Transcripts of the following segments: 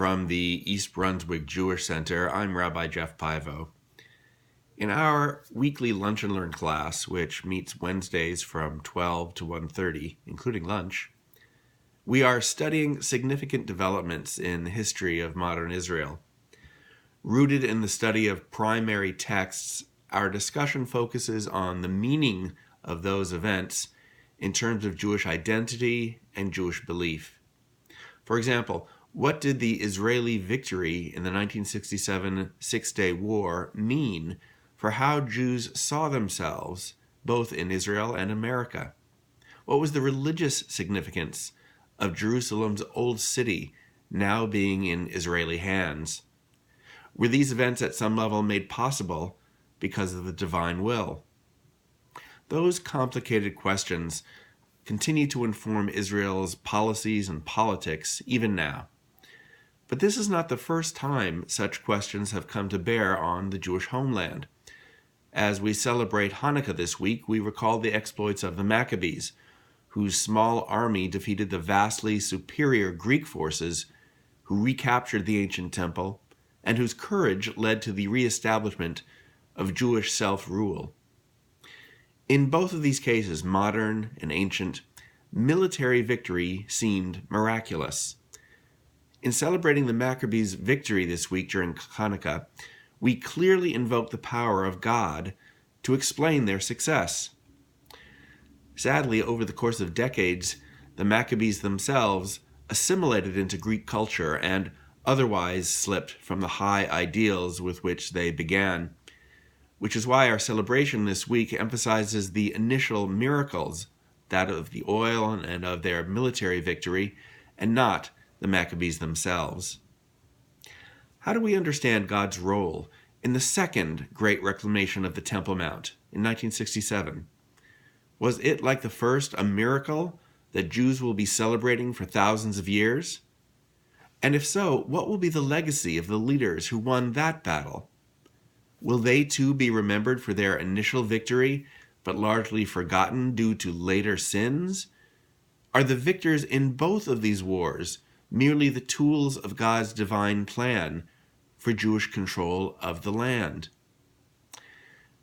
From the East Brunswick Jewish Center, I'm Rabbi Jeff Pivo. In our weekly Lunch and Learn class, which meets Wednesdays from 12 to 1:30, including lunch, we are studying significant developments in the history of modern Israel. Rooted in the study of primary texts, our discussion focuses on the meaning of those events in terms of Jewish identity and Jewish belief. For example, what did the Israeli victory in the 1967 Six-Day War mean for how Jews saw themselves, both in Israel and America? What was the religious significance of Jerusalem's old city now being in Israeli hands? Were these events at some level made possible because of the divine will? Those complicated questions continue to inform Israel's policies and politics even now. But this is not the first time such questions have come to bear on the Jewish homeland. As we celebrate Hanukkah this week, we recall the exploits of the Maccabees, whose small army defeated the vastly superior Greek forces who recaptured the ancient temple and whose courage led to the reestablishment of Jewish self-rule. In both of these cases, modern and ancient, military victory seemed miraculous. In celebrating the Maccabees' victory this week during Hanukkah, we clearly invoke the power of God to explain their success. Sadly, over the course of decades, the Maccabees themselves assimilated into Greek culture and otherwise slipped from the high ideals with which they began, which is why our celebration this week emphasizes the initial miracles, that of the oil and of their military victory, and not the Maccabees themselves. How do we understand God's role in the second Great Reclamation of the Temple Mount in 1967? Was it, like the first, a miracle that Jews will be celebrating for thousands of years? And if so, what will be the legacy of the leaders who won that battle? Will they too be remembered for their initial victory, but largely forgotten due to later sins? Are the victors in both of these wars merely the tools of God's divine plan for Jewish control of the land?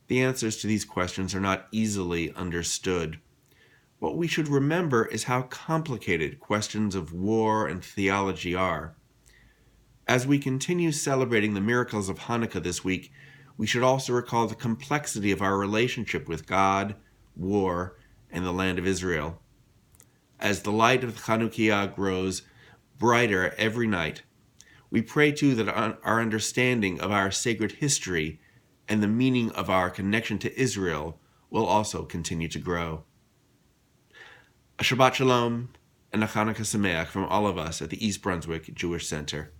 The answers to these questions are not easily understood. What we should remember is how complicated questions of war and theology are. As we continue celebrating the miracles of Hanukkah this week, we should also recall the complexity of our relationship with God, war, and the land of Israel. As the light of Chanukiah grows brighter every night, we pray too that our understanding of our sacred history and the meaning of our connection to Israel will also continue to grow. A Shabbat Shalom and a Hanukkah Sameach from all of us at the East Brunswick Jewish Center.